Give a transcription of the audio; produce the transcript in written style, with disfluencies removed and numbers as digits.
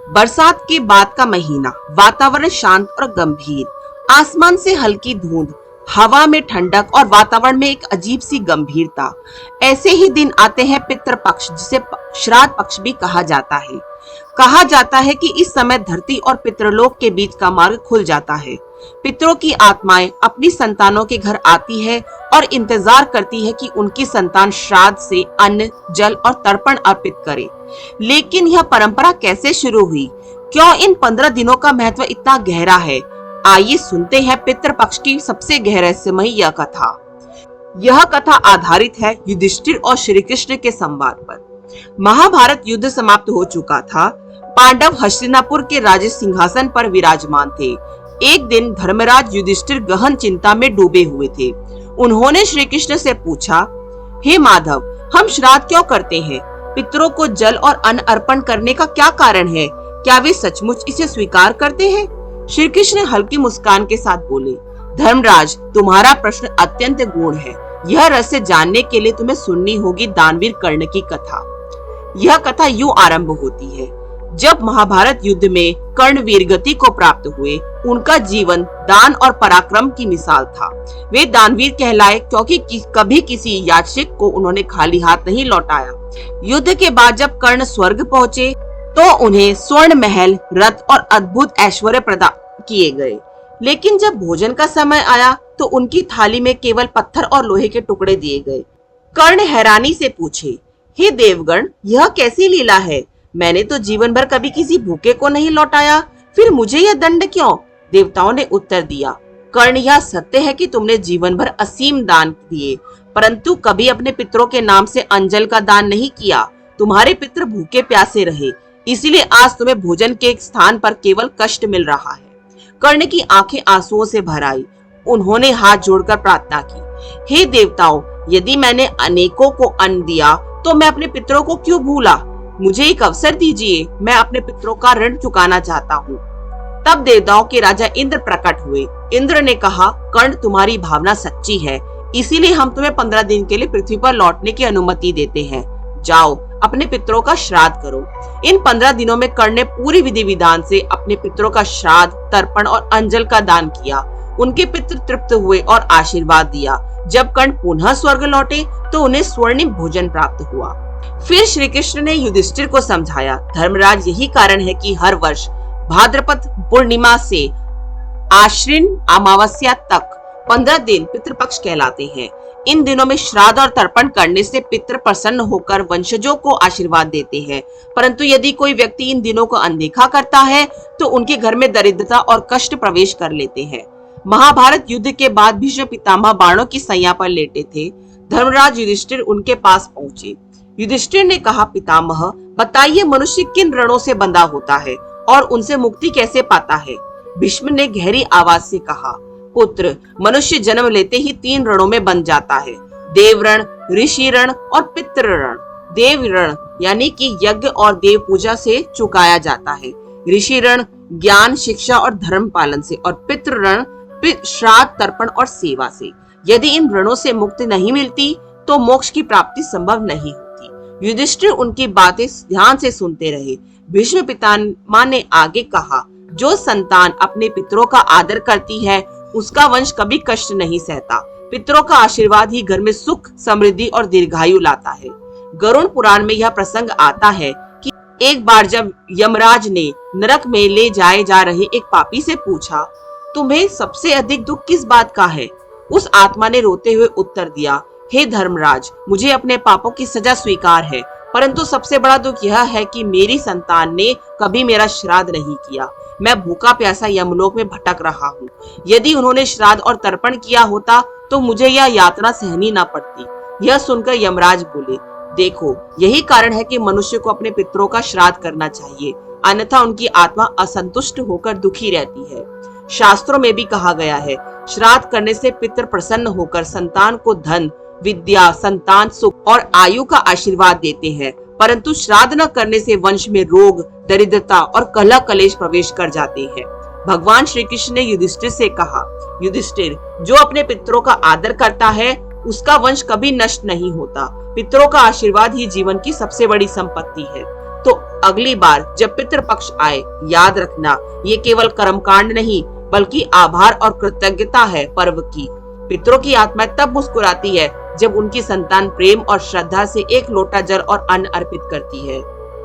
बरसात के बाद का महीना, वातावरण शांत और गंभीर। आसमान से हल्की धुंध, हवा में ठंडक और वातावरण में एक अजीब सी गंभीरता। ऐसे ही दिन आते हैं पितृपक्ष, जिसे श्राद्ध पक्ष भी कहा जाता है। कहा जाता है कि इस समय धरती और पितृलोक के बीच का मार्ग खुल जाता है। पितरों की आत्माएं अपनी संतानों के घर आती है और इंतजार करती है कि उनकी संतान श्राद्ध से अन्न, जल और तर्पण अर्पित करे। लेकिन यह परंपरा कैसे शुरू हुई? क्यों इन 15 दिनों का महत्व इतना गहरा है? आइए सुनते हैं पितृपक्ष की सबसे रहस्यमयी यह कथा। यह कथा आधारित है युधिष्ठिर और श्री कृष्ण के संवाद पर। महाभारत युद्ध समाप्त हो चुका था। पांडव हस्तिनापुर के राज सिंहासन पर विराजमान थे। एक दिन धर्मराज युधिष्ठिर गहन चिंता में डूबे हुए थे। उन्होंने श्री कृष्ण से पूछा, हे माधव, हम श्राद्ध क्यों करते हैं? पितरों को जल और अन्न अर्पण करने का क्या कारण है? क्या वे सचमुच इसे स्वीकार करते हैं? श्री कृष्ण हल्की मुस्कान के साथ बोले, धर्मराज, तुम्हारा प्रश्न अत्यंत गूढ़ है। यह रहस्य जानने के लिए तुम्हें सुननी होगी दानवीर कर्ण की कथा। यह कथा यूं आरंभ होती है। जब महाभारत युद्ध में कर्ण वीरगति को प्राप्त हुए, उनका जीवन दान और पराक्रम की मिसाल था। वे दानवीर कहलाए क्योंकि कभी किसी याचक को उन्होंने खाली हाथ नहीं लौटाया। युद्ध के बाद जब कर्ण स्वर्ग पहुँचे तो उन्हें स्वर्ण महल, रथ और अद्भुत ऐश्वर्य प्रदान किए गए। लेकिन जब भोजन का समय आया तो उनकी थाली में केवल पत्थर और लोहे के टुकड़े दिए गए। कर्ण हैरानी से पूछे, हे देवगण, यह कैसी लीला है? मैंने तो जीवन भर कभी किसी भूखे को नहीं लौटाया, फिर मुझे यह दंड क्यों? देवताओं ने उत्तर दिया, कर्ण, यह सत्य है कि तुमने जीवन भर असीम दान दिए, परंतु कभी अपने पितरों के नाम से अंजल का दान नहीं किया। तुम्हारे पितर भूखे प्यासे रहे, इसलिए आज तुम्हें भोजन के स्थान पर केवल कष्ट मिल रहा है। कर्ण की आंखें आंसुओं से भर आई। उन्होंने हाथ जोड़कर प्रार्थना की, हे देवताओं, यदि मैंने अनेकों को अन्न दिया तो मैं अपने पितरों को क्यों भूला? मुझे एक अवसर दीजिए, मैं अपने पितरों का ऋण चुकाना चाहता हूँ। तब देवताओं के राजा इंद्र प्रकट हुए। इंद्र ने कहा, कर्ण, तुम्हारी भावना सच्ची है, इसीलिए हम तुम्हें 15 दिन के लिए पृथ्वी पर लौटने की अनुमति देते हैं। जाओ, अपने पितरों का श्राद्ध करो। इन 15 दिनों में कर्ण ने पूरी विधि विधान से अपने पितरों का श्राद्ध, तर्पण और अंजल का दान किया। उनके पितृ तृप्त हुए और आशीर्वाद दिया। जब कर्ण पुनः स्वर्ग लौटे तो उन्हें स्वर्णिम भोजन प्राप्त हुआ। फिर श्री कृष्ण ने युधिष्ठिर को समझाया, धर्मराज, यही कारण है कि हर वर्ष भाद्रपद पूर्णिमा से आश्विन अमावस्या तक 15 दिन पितृपक्ष कहलाते हैं। इन दिनों में श्राद्ध और तर्पण करने से पितृ प्रसन्न होकर वंशजों को आशीर्वाद देते हैं। परंतु यदि कोई व्यक्ति इन दिनों को अनदेखा करता है तो उनके घर में दरिद्रता और कष्ट प्रवेश कर लेते हैं। महाभारत युद्ध के बाद भीष्म पितामह बाणों की सैया पर लेटे थे। धर्मराज युधिष्ठिर उनके पास पहुंचे। युधिष्ठिर ने कहा, पितामह, बताइए, मनुष्य किन रणों से बंधा होता है और उनसे मुक्ति कैसे पाता है? भीष्म ने गहरी आवाज से कहा, पुत्र, मनुष्य जन्म लेते ही 3 रणों में बंध जाता है, देवरण, ऋषि रण और पितृ रण। देव रण यानी कि यज्ञ और देव पूजा से चुकाया जाता है। ऋषि रण ज्ञान, शिक्षा और धर्म पालन से, और पितृ रण श्राद्ध, तर्पण और सेवा से। यदि इन रणों से मुक्ति नहीं मिलती तो मोक्ष की प्राप्ति संभव नहीं होती। युधिष्ठिर उनकी बातें ध्यान से सुनते रहे। भीष्म पितामह ने आगे कहा, जो संतान अपने पितरों का आदर करती है उसका वंश कभी कष्ट नहीं सहता। पितरों का आशीर्वाद ही घर में सुख, समृद्धि और दीर्घायु लाता है। गरुड़ पुराण में यह प्रसंग आता है कि एक बार जब यमराज ने नरक में ले जाए जा रहे एक पापी से पूछा, तुम्हें सबसे अधिक दुख किस बात का है? उस आत्मा ने रोते हुए उत्तर दिया, हे धर्मराज, मुझे अपने पापों की सजा स्वीकार है, परंतु सबसे बड़ा दुख यह है कि मेरी संतान ने कभी मेरा श्राद्ध नहीं किया। मैं भूखा प्यासा यमलोक में भटक रहा हूँ। यदि उन्होंने श्राद्ध और तर्पण किया होता तो मुझे यह यात्रा सहनी ना पड़ती। यह सुनकर यमराज बोले, देखो, यही कारण है कि मनुष्य को अपने पितरों का श्राद्ध करना चाहिए, अन्यथा उनकी आत्मा असंतुष्ट होकर दुखी रहती है। शास्त्रों में भी कहा गया है, श्राद्ध करने से पितर प्रसन्न होकर संतान को धन, विद्या, संतान सुख और आयु का आशीर्वाद देते हैं, परंतु श्राद्ध न करने से वंश में रोग, दरिद्रता और कलह कलेश प्रवेश कर जाते हैं। भगवान श्री कृष्ण ने युधिष्ठिर से कहा, युधिष्ठिर, जो अपने पितरों का आदर करता है उसका वंश कभी नष्ट नहीं होता। पितरों का आशीर्वाद ही जीवन की सबसे बड़ी संपत्ति है। तो अगली बार जब पितृपक्ष आए, याद रखना ये केवल कर्मकांड नहीं बल्कि आभार और कृतज्ञता है पर्व की। पितरों की आत्मा तब मुस्कुराती है जब उनकी संतान प्रेम और श्रद्धा से एक लोटा जल और अन्न अर्पित करती है।